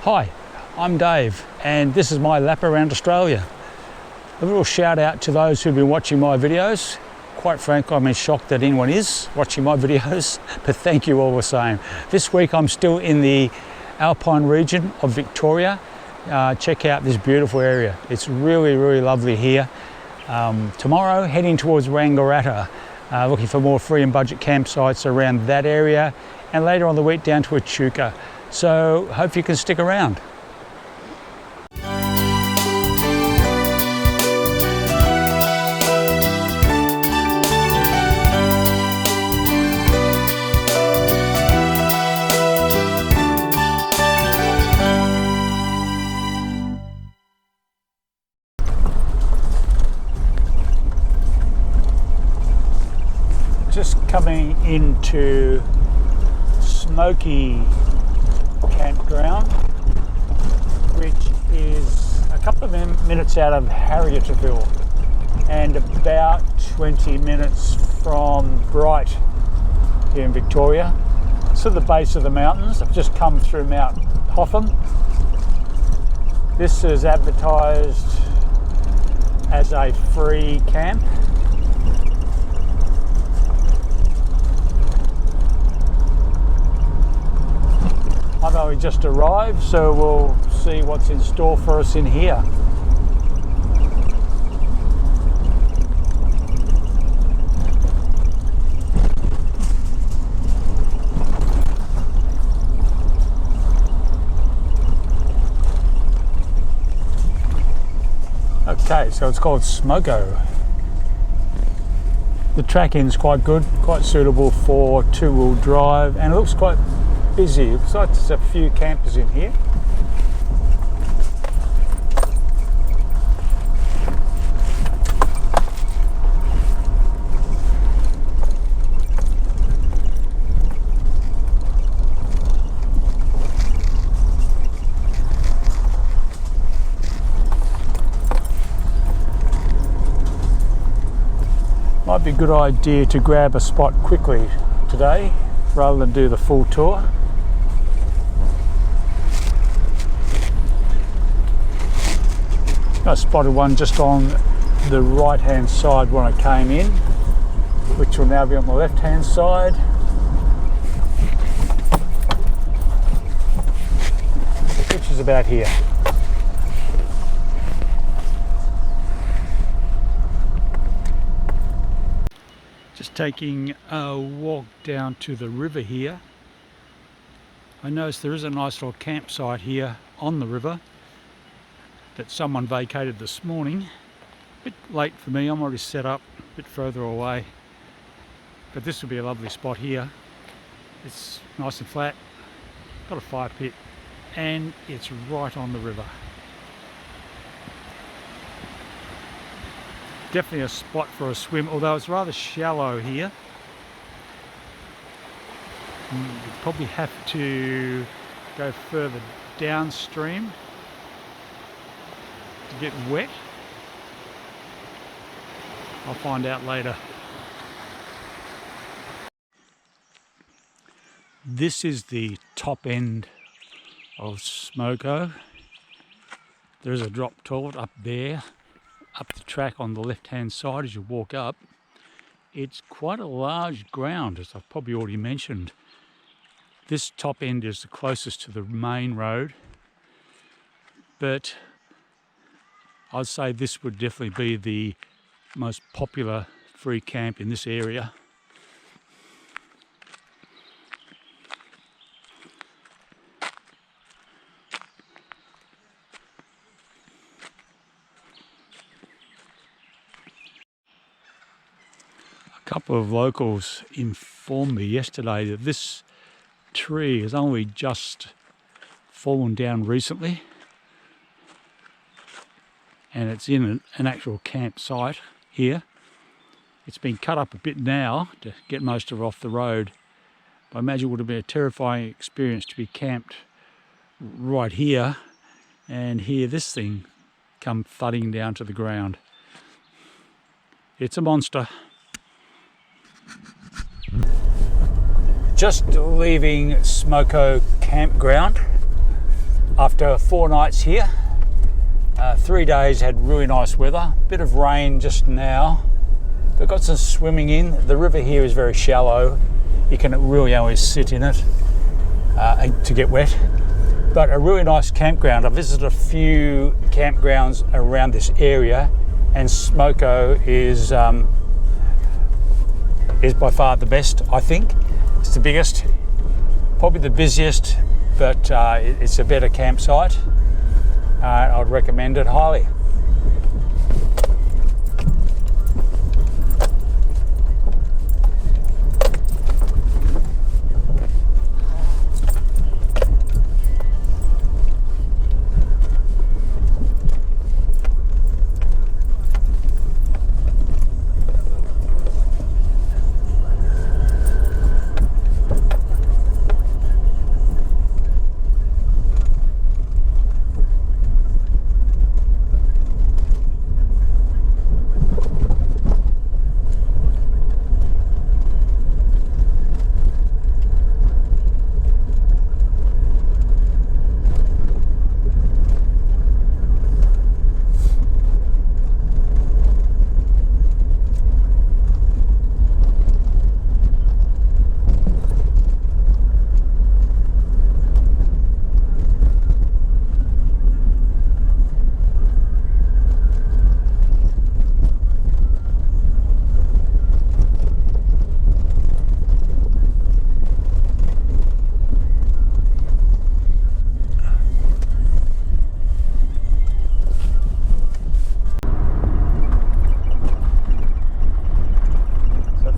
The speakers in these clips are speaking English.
Hi, I'm Dave and this is my lap around Australia. A little shout out to those who've been watching my videos. Quite frankly, I'm in shock that anyone is watching my videos, but thank you all the same. This week I'm still in the Alpine region of Victoria. Check out this beautiful area. It's really, really lovely here. Tomorrow, heading towards Wangaratta, looking for more free and budget campsites around that area, and later on the week down to Echuca. So hope you can stick around. Just coming into Smoko Campground, which is a couple of minutes out of Harriettville and about 20 minutes from Bright here in Victoria. It's at the base of the mountains. I've just come through Mount Hotham. This is advertised as a free camp. I've only just arrived, so we'll see what's in store for us in here. Okay, so it's called Smoko. The tracking's quite good, quite suitable for two-wheel drive, and it looks quite busy. It looks like there's a few campers in here. Might be a good idea to grab a spot quickly today rather than do the full tour. I spotted one just on the right hand side when I came in, which will now be on the left hand side. Which is about here. Just taking a walk down to the river here. I noticed there is a nice little campsite here on the river that someone vacated this morning. A bit late for me, I'm already set up a bit further away. But this will be a lovely spot here. It's nice and flat, got a fire pit, and it's right on the river. Definitely a spot for a swim, although it's rather shallow here. You probably have to go further downstream to get wet. I'll find out later. This is the top end of Smoko. There's a drop toilet up there, up the track on the left hand side as you walk up. It's quite a large ground, as I've probably already mentioned. This top end is the closest to the main road, but I'd say this would definitely be the most popular free camp in this area. A couple of locals informed me yesterday that this tree has only just fallen down recently, and it's in an actual campsite here. It's been cut up a bit now to get most of it off the road. But I imagine it would have been a terrifying experience to be camped right here and hear this thing come thudding down to the ground. It's a monster. Just leaving Smoko Campground. After 4 nights here, 3 days had really nice weather, bit of rain just now, but got some swimming in. The river here is very shallow, you can really only sit in it to get wet, but a really nice campground. I visited a few campgrounds around this area, and Smoko is by far the best, I think. It's the biggest, probably the busiest, but it's a better campsite. I'd recommend it highly.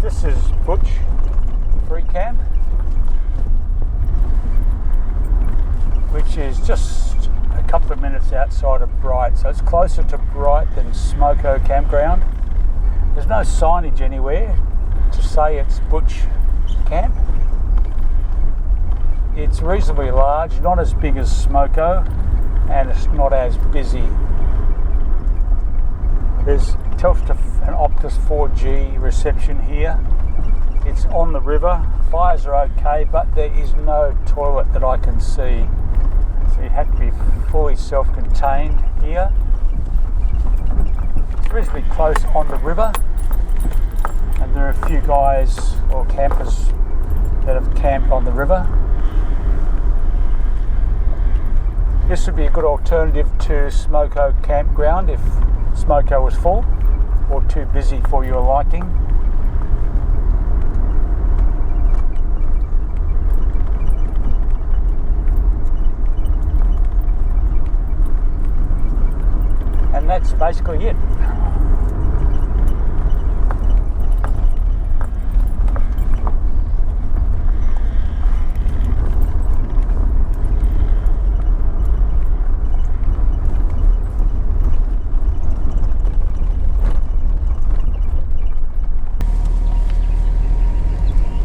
This is Butch Free Camp, which is just a couple of minutes outside of Bright, so it's closer to Bright than Smoko Campground. There's no signage anywhere to say it's Butch Camp. It's reasonably large, not as big as Smoko, and it's not as busy. There's Telstra and Optus 4G reception here. It's on the river. Fires are okay, but there is no toilet that I can see. So you have to be fully self-contained here. It's reasonably close on the river, and there are a few guys or campers that have camped on the river. This would be a good alternative to Smoko Campground if Smoko was full or too busy for your liking. And that's basically it.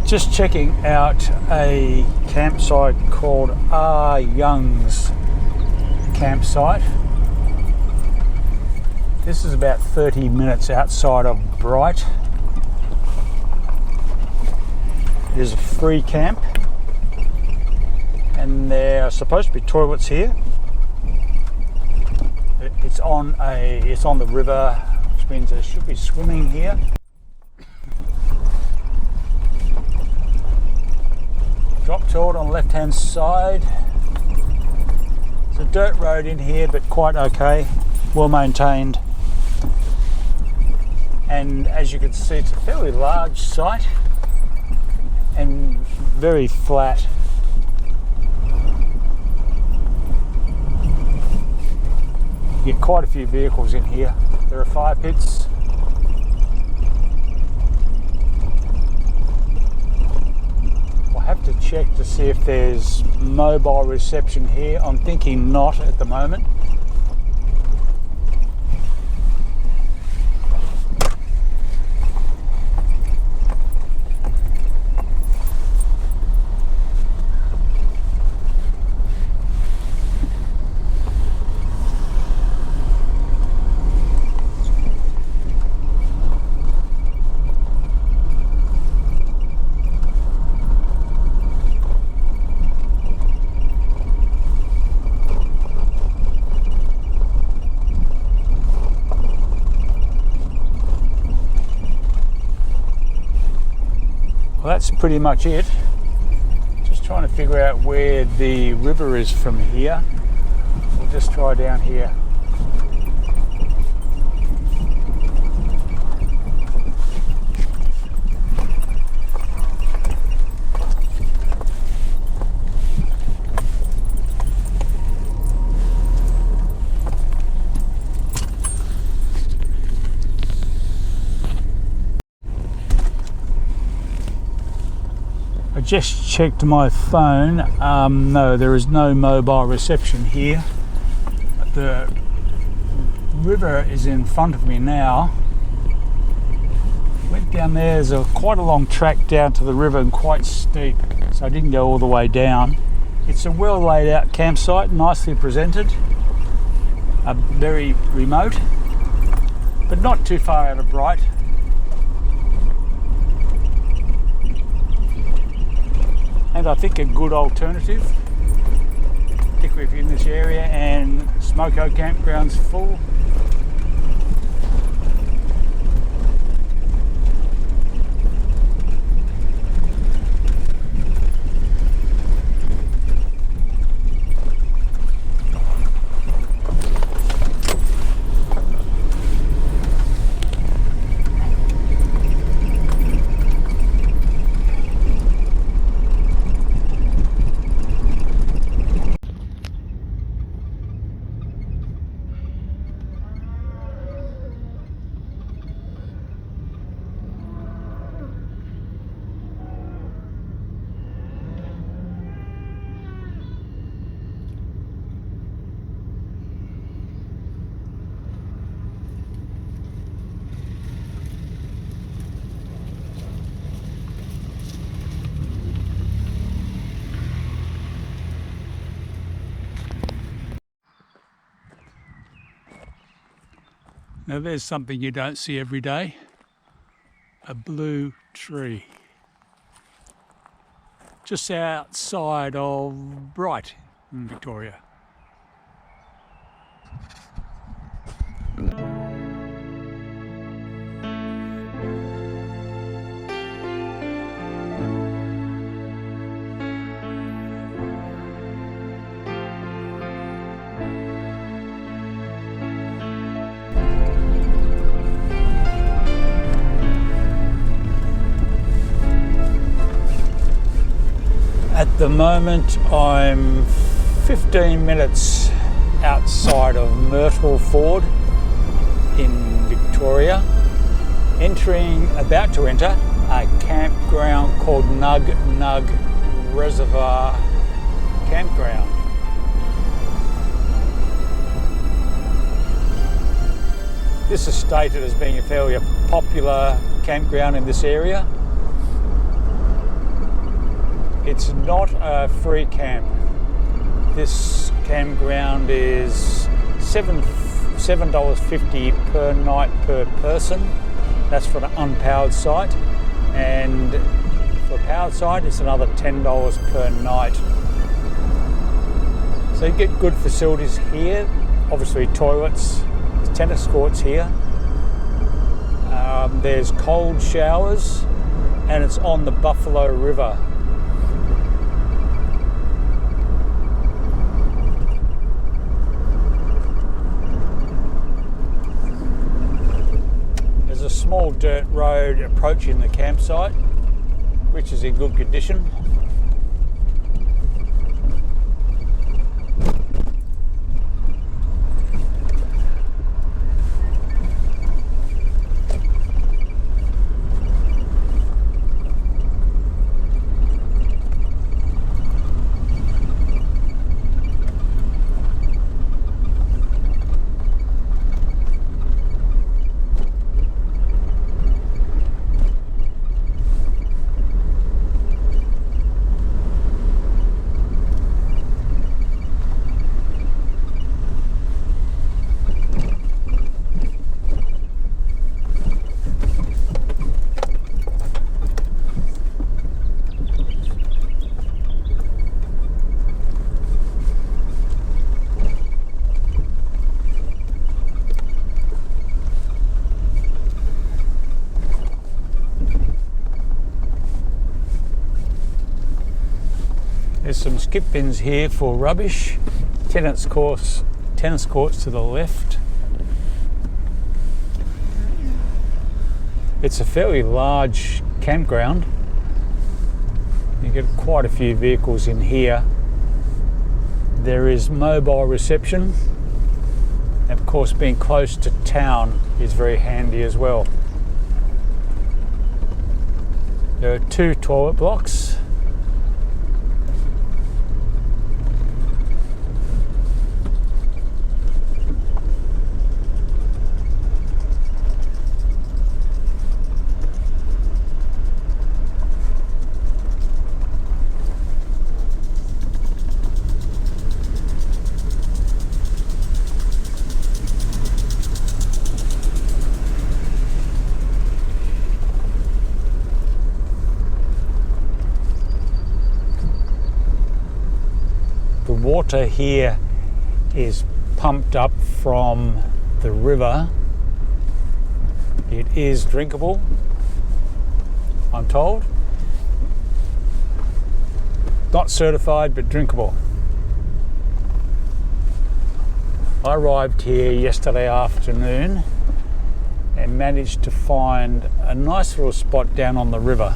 Just checking out a campsite called R. Young's campsite. This is about 30 minutes outside of Bright. It is a free camp, and there are supposed to be toilets here. It's on the river, which means there should be swimming here. Drop toilet on the left hand side. It's a dirt road in here, but quite okay, well maintained. And as you can see, it's a fairly large site and very flat. You get quite a few vehicles in here. There are fire pits. I'll have to check to see if there's mobile reception here. I'm thinking not at the moment. Well, that's pretty much it. Just trying to figure out where the river is from here. We'll just try down here. I just checked my phone. No, there is no mobile reception here. The river is in front of me now. Went down there. There's quite a long track down to the river and quite steep, so I didn't go all the way down. It's a well laid out campsite, nicely presented. Very remote, but not too far out of Bright. And I think a good alternative, particularly if you're in this area and Smoko campground's full. Now there's something you don't see every day, a blue tree. Just outside of Bright in Victoria. At the moment, I'm 15 minutes outside of Myrtle Ford in Victoria, about to enter a campground called Nug Nug Reservoir Campground. This is stated as being a fairly popular campground in this area. It's not a free camp. This campground is $7.50 per night per person. That's for an unpowered site. And for a powered site, it's another $10 per night. So you get good facilities here. Obviously toilets, there's tennis courts here. There's cold showers, and it's on the Buffalo River. Small dirt road approaching the campsite, which is in good condition. some skip bins here for rubbish. Tennis courts to the left. It's a fairly large campground. You get quite a few vehicles in here. There is mobile reception. And of course, being close to town is very handy as well. There are 2 toilet blocks. The water here is pumped up from the river. It is drinkable, I'm told. Not certified, but drinkable. I arrived here yesterday afternoon and managed to find a nice little spot down on the river.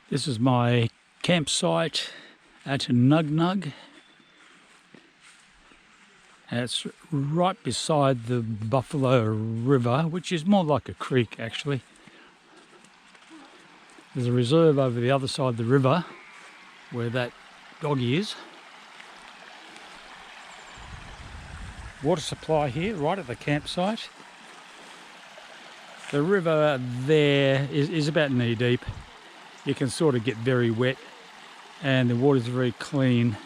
This is my campsite at Nug Nug. And it's right beside the Buffalo River, which is more like a creek actually. There's a reserve over the other side of the river where that doggy is. Water supply here right at the campsite. The river there is about knee deep. You can sort of get very wet and the water is very clean.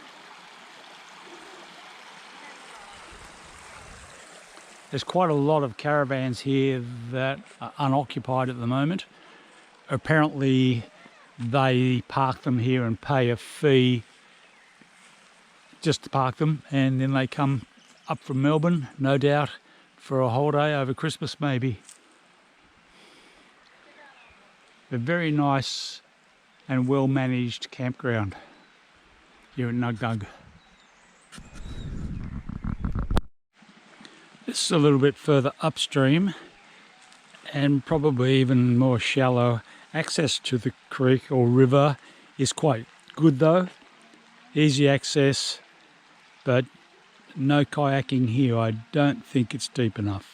There's quite a lot of caravans here that are unoccupied at the moment. Apparently they park them here and pay a fee just to park them, and then they come up from Melbourne, no doubt, for a holiday over Christmas maybe. A very nice and well managed campground here at Nug Nug. This is a little bit further upstream and probably even more shallow. Access to the creek or river is quite good though. Easy access, but no kayaking here. I don't think it's deep enough.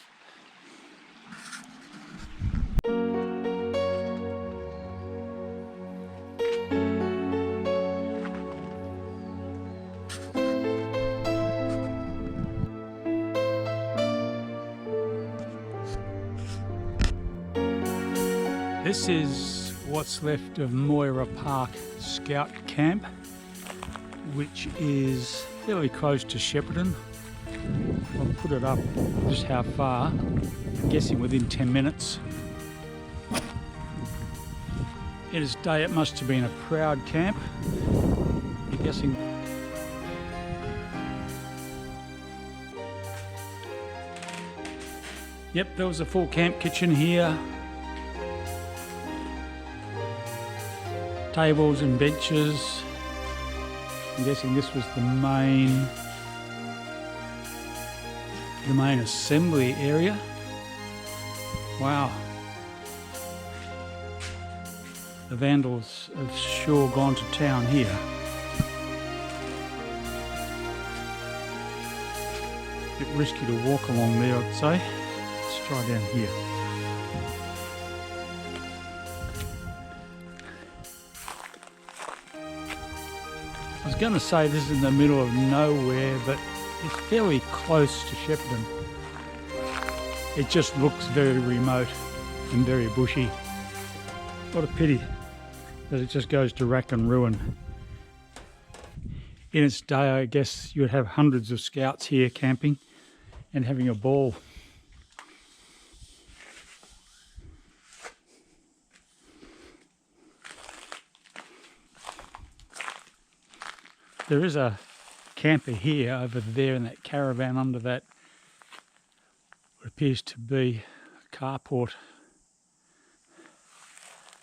This is what's left of Moira Park Scout Camp, which is fairly close to Shepparton. I'll put it up just how far, I'm guessing within 10 minutes. It is day, it must have been a crowd camp, I'm guessing. Yep, there was a full camp kitchen here. Tables and benches. I'm guessing this was the main assembly area. Wow. The vandals have sure gone to town here. A bit risky to walk along there, I'd say. Let's try down here. I was going to say this is in the middle of nowhere, but it's fairly close to Shepparton. It just looks very remote and very bushy. What a pity that it just goes to rack and ruin. In its day, I guess you'd have hundreds of scouts here camping and having a ball. There is a camper here over there in that caravan under that what appears to be a carport.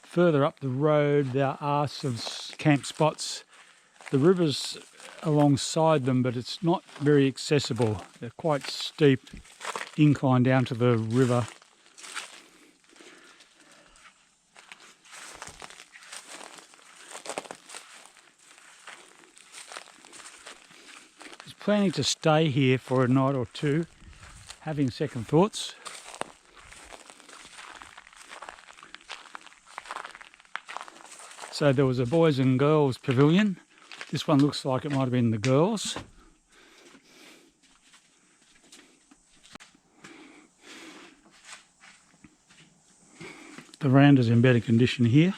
Further up the road there are some camp spots. The river's alongside them, but it's not very accessible. They're quite steep incline down to the river. I was planning to stay here for a night or two, having second thoughts. So there was a boys and girls pavilion. This one looks like it might have been the girls. The veranda's in better condition here.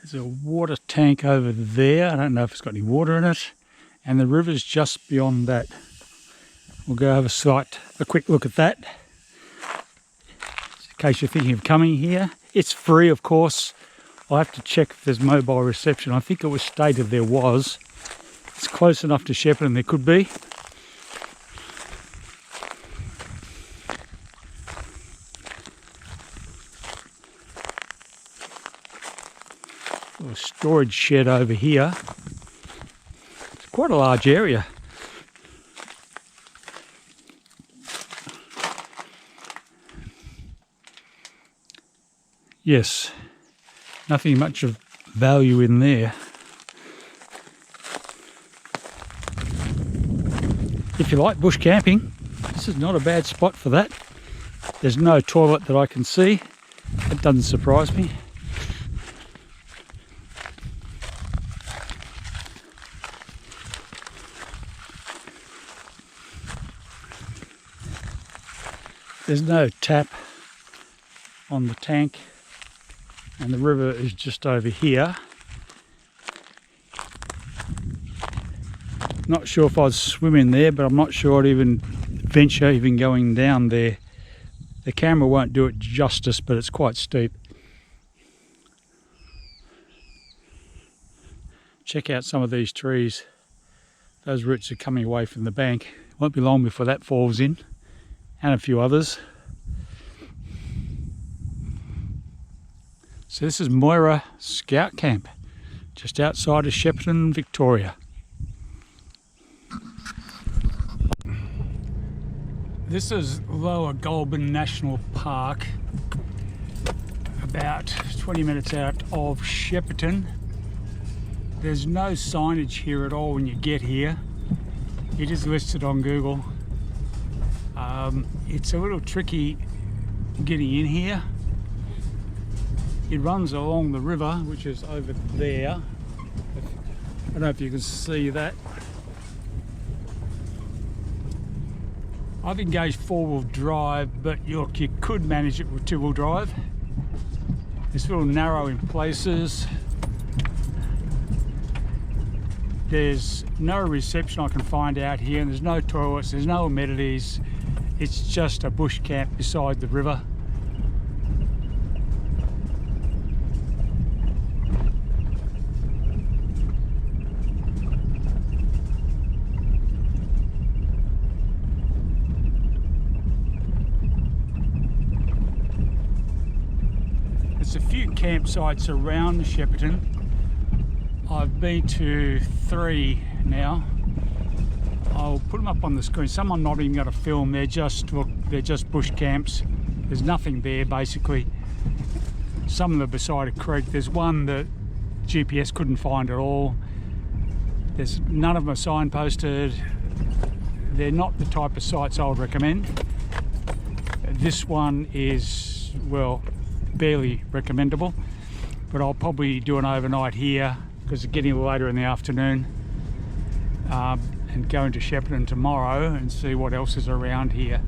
There's a water tank over there. I don't know if it's got any water in it. And the river's just beyond that. We'll go have a quick look at that. In case you're thinking of coming here. It's free, of course. I'll have to check if there's mobile reception. I think it was stated there was. It's close enough to Shepparton there could be. A storage shed over here. It's quite a large area. Yes, nothing much of value in there. If you like bush camping, this is not a bad spot for that. There's no toilet that I can see. That doesn't surprise me. There's no tap on the tank, and the river is just over here. Not sure if I'd swim in there, but I'm not sure I'd even venture even going down there. The camera won't do it justice, but it's quite steep. Check out some of these trees. Those roots are coming away from the bank. Won't be long before that falls in, and a few others. So this is Moira Scout Camp, just outside of Shepparton, Victoria. This is Lower Goulburn National Park, about 20 minutes out of Shepparton. There's no signage here at all when you get here. It is listed on Google. It's a little tricky getting in here. It runs along the river, which is over there. I don't know if you can see that. I've engaged four-wheel drive, but look, you could manage it with two-wheel drive. It's a little narrow in places. There's no reception I can find out here, and there's no toilets, there's no amenities. It's just a bush camp beside the river. There's a few campsites around Shepparton. I've been to 3 now. I'll put them up on the screen. Some I'm not even going to film. They're just bush camps. There's nothing there basically. Some of them are beside a creek. There's one that GPS couldn't find at all. There's none of them are signposted. They're not the type of sites I would recommend. This one is, well, barely recommendable, but I'll probably do an overnight here because it's getting later in the afternoon, and go into Shepparton tomorrow and see what else is around here.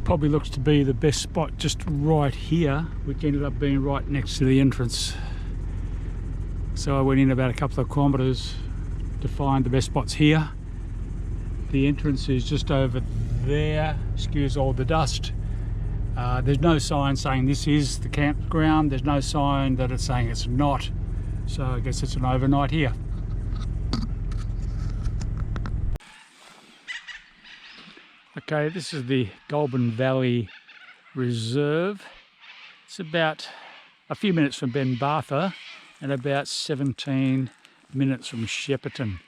probably looks to be the best spot, just right here, which ended up being right next to the entrance. So I went in about a couple of kilometres to find the best spots here. The entrance is just over there, excuse all the dust. There's no sign saying this is the campground. There's no sign that it's saying it's not. So I guess it's an overnight here. Okay, this is the Goulburn Valley Reserve. It's about a few minutes from Ben Bartha and about 17 minutes from Shepparton.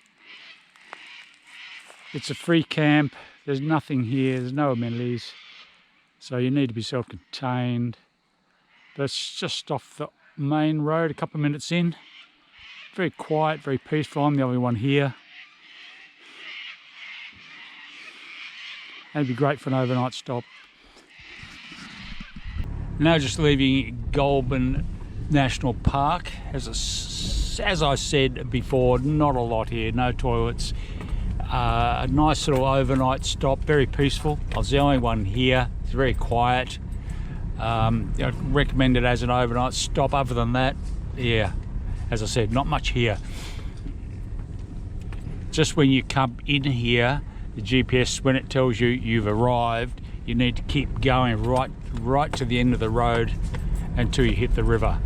It's a free camp. There's nothing here. There's no amenities. So you need to be self-contained. But it's just off the main road, a couple of minutes in. Very quiet, very peaceful. I'm the only one here. It'd be great for an overnight stop. Now just leaving Goulburn National Park. As I said before, not a lot here, no toilets. A nice little overnight stop, very peaceful. I was the only one here. It's very quiet. I'd recommend it as an overnight stop. Other than that, yeah, as I said, not much here. Just when you come in here, the GPS, when it tells you you've arrived, you need to keep going right to the end of the road until you hit the river.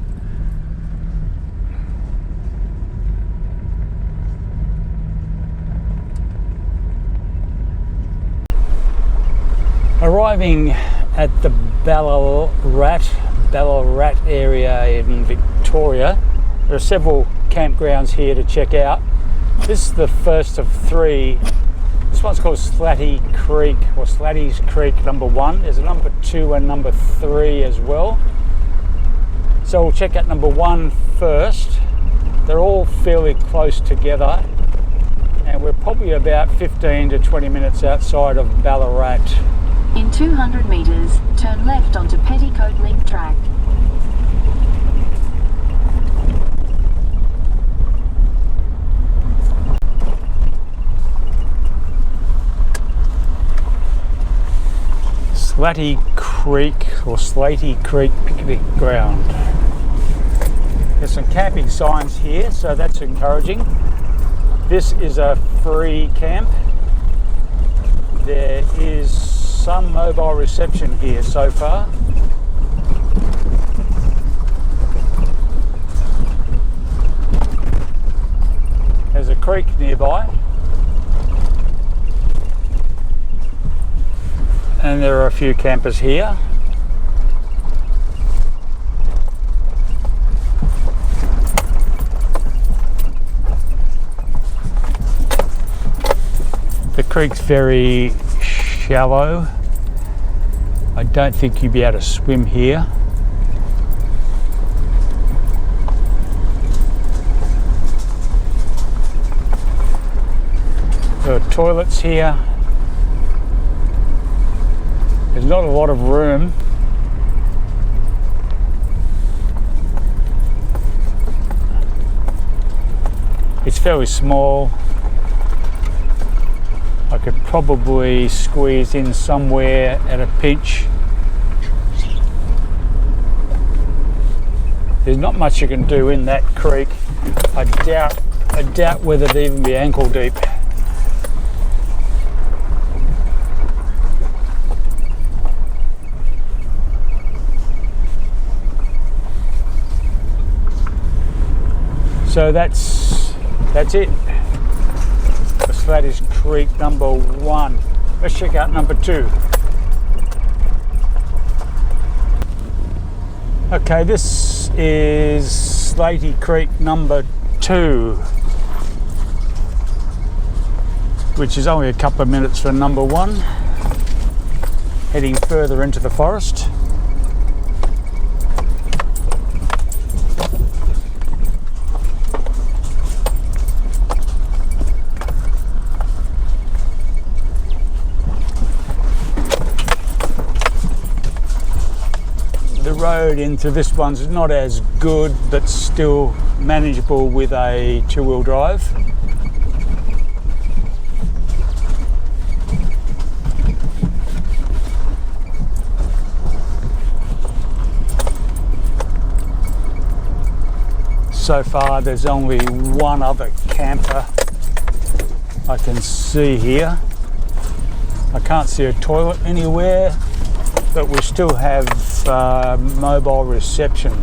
Arriving at the Ballarat area in Victoria, there are several campgrounds here to check out. This is the first of three. This one's called Slaty Creek, or Slaty's Creek number 1. There's a number 2 and number 3 as well. So we'll check out number 1 first. They're all fairly close together, and we're probably about 15 to 20 minutes outside of Ballarat. In 200 metres, turn left onto Petticoat Link Track. Slaty Creek, or Slaty Creek picnic ground. There's some camping signs here, so that's encouraging. This is a free camp. There is some mobile reception here so far. There's a creek nearby. And there are a few campers here. The creek's very shallow. I don't think you'd be able to swim here. There are toilets here. There's not a lot of room. It's fairly small. I could probably squeeze in somewhere at a pinch. There's not much you can do in that creek. I doubt whether it'd even be ankle deep. So that's it. The Slaty Creek number 1. Let's check out number 2. Okay, this is Slaty Creek number 2, which is only a couple of minutes from number 1, heading further into the forest. Road into this one's not as good, but still manageable with a 2-wheel drive. So far there's only one other camper I can see here. I can't see a toilet anywhere, but we still have mobile reception.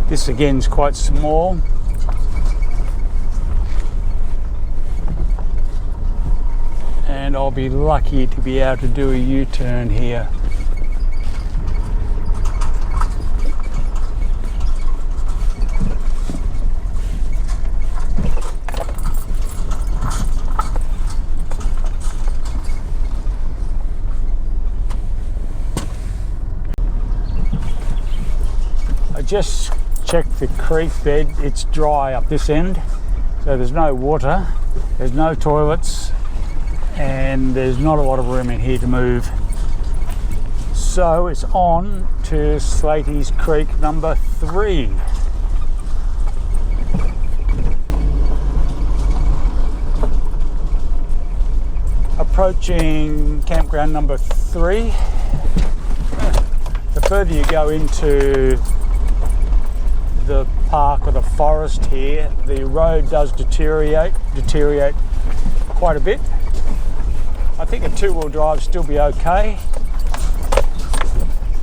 This again is quite small. And I'll be lucky to be able to do a U-turn here. I just checked the creek bed. It's dry up this end, so there's no water, there's no toilets, and there's not a lot of room in here to move. So it's on to Slaty Creek number 3. Approaching campground number 3. The further you go into the park or the forest here, the road does deteriorate quite a bit. I think a 2-wheel drive still be okay.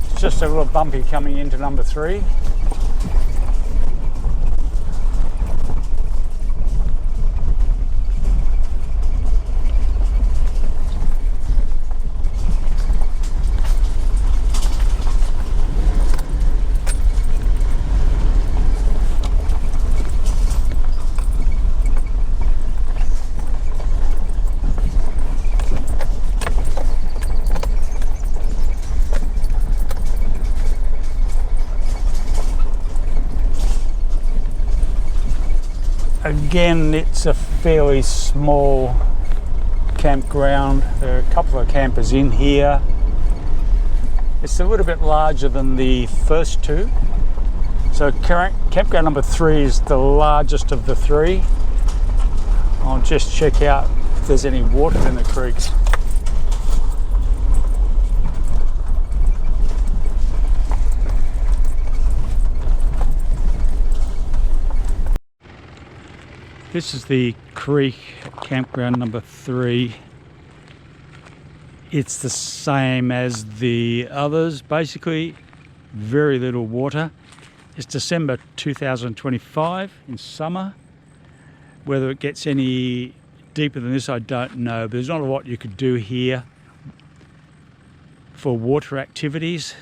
It's just a little bumpy coming into number 3. Again, it's a fairly small campground. There are a couple of campers in here. It's a little bit larger than the first 2. So campground number 3 is the largest of the 3. I'll just check out if there's any water in the creeks. This is the creek campground number 3. It's the same as the others, basically very little water. It's December 2025 in summer. Whether it gets any deeper than this, I don't know, but there's not a lot you could do here for water activities.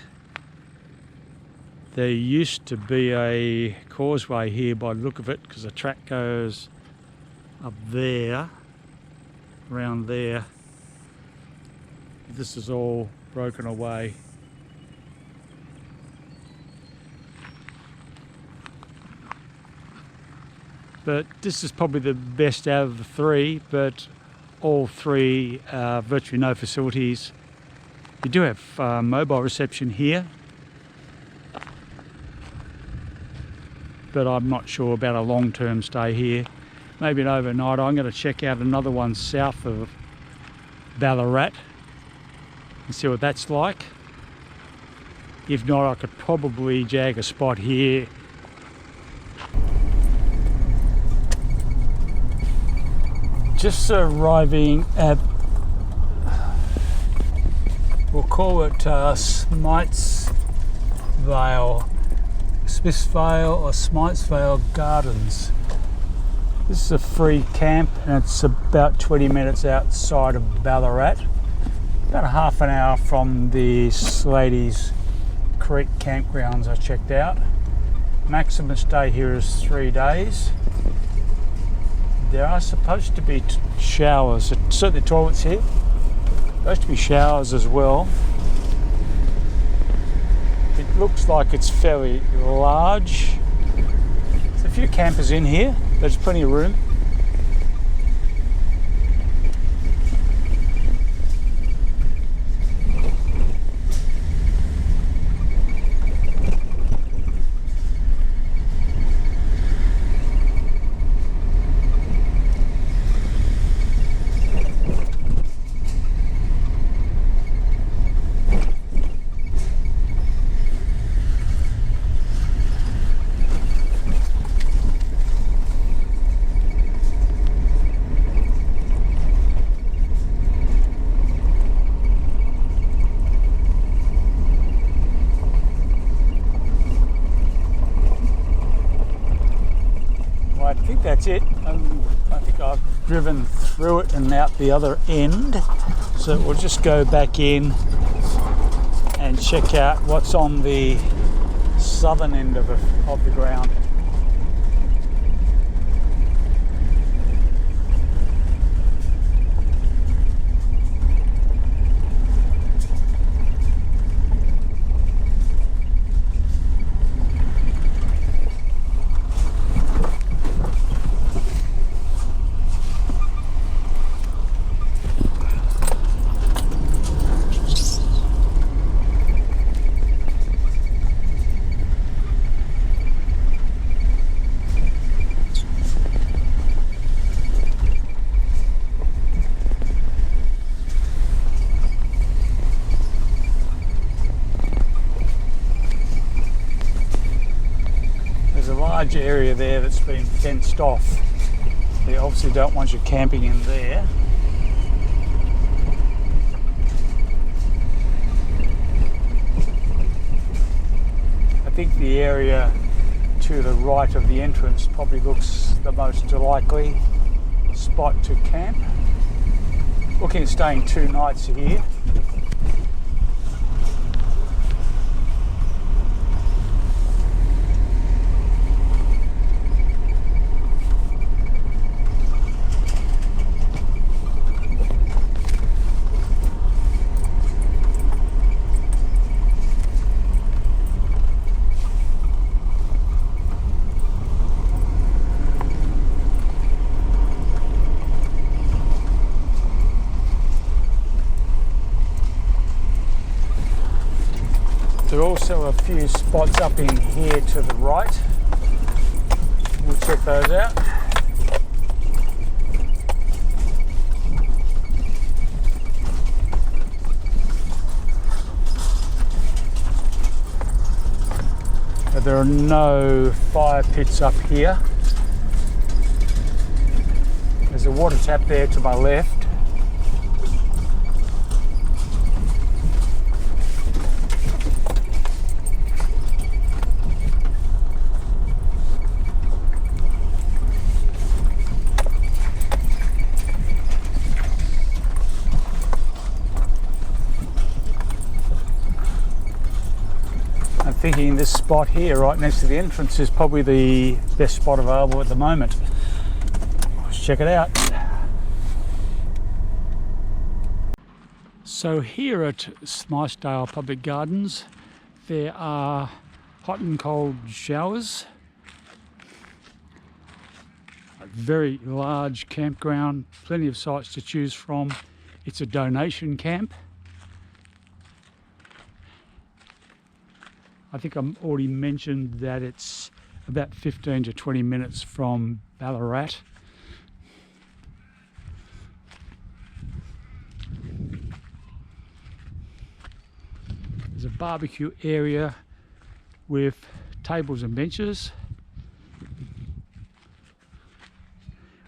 There used to be a causeway here by the look of it, because the track goes up there, around there. This is all broken away. But this is probably the best out of the 3, but all 3 are virtually no facilities. You do have mobile reception here, but I'm not sure about a long-term stay here. Maybe an overnight. I'm going to check out another one south of Ballarat and see what that's like. If not, I could probably jag a spot here. Just arriving at, we'll call it Smythsdale or Smythsdale Gardens. This is a free camp and it's about 20 minutes outside of Ballarat. About a half an hour from the Slaty Creek campgrounds I checked out. Maximum stay here is 3 days. There are supposed to be showers, certainly toilets here. Supposed to be showers as well. It looks like it's fairly large. There's a few campers in here. There's plenty of room. that's it. I think I've driven through it and out the other end. So we'll just go back in and check out what's on the southern end of the ground. Large area there that's been fenced off. You obviously don't want you camping in there. I think the area to the right of the entrance probably looks the most likely spot to camp. Looking at staying 2 nights here. There are also a few spots up in here to the right. We'll check those out. But there are no fire pits up here. There's a water tap there to my left. Thinking this spot here right next to the entrance is probably the best spot available at the moment. Let's check it out. So here at Smythsdale Public Gardens there are hot and cold showers, a very large campground, plenty of sites to choose from. It's a donation camp. I think I already mentioned that it's about 15 to 20 minutes from Ballarat. There's a barbecue area with tables and benches.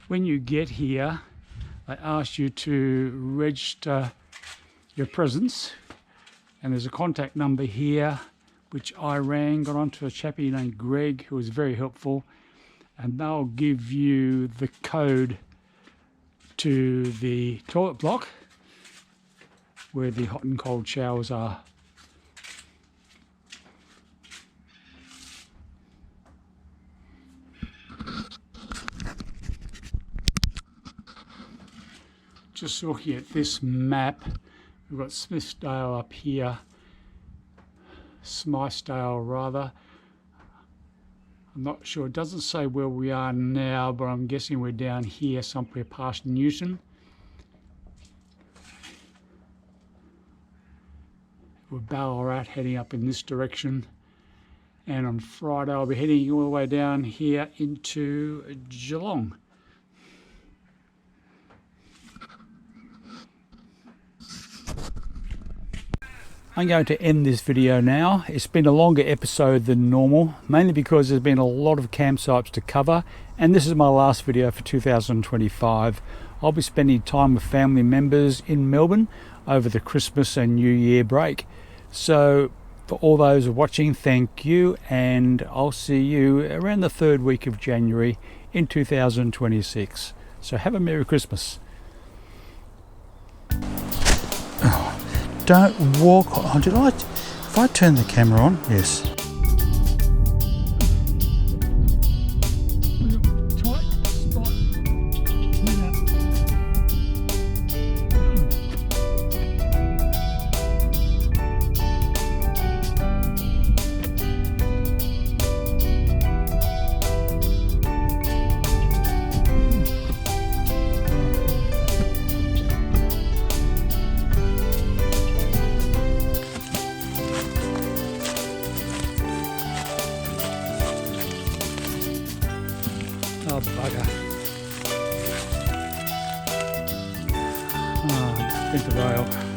When you get here, they ask you to register your presence, and there's a contact number here which I rang, got onto a chappie named Greg who was very helpful, and they'll give you the code to the toilet block where the hot and cold showers are. Just looking at this map, we've got Smythsdale up here, Smythsdale rather. I'm not sure, it doesn't say where we are now, but I'm guessing we're down here somewhere past Newton. We're Ballarat heading up in this direction, and on Friday I'll be heading all the way down here into Geelong. I'm going to end this video now. It's been a longer episode than normal, mainly because there's been a lot of campsites to cover, and this is my last video for 2025. I'll be spending time with family members in Melbourne over the Christmas and New Year break. So For all those watching, thank you, and I'll see you around the 3rd week of January in 2026. So have a Merry Christmas. Oh, don't walk. Oh, if I turn the camera on? Yes. Oh, bugger. Oh, bent the rail.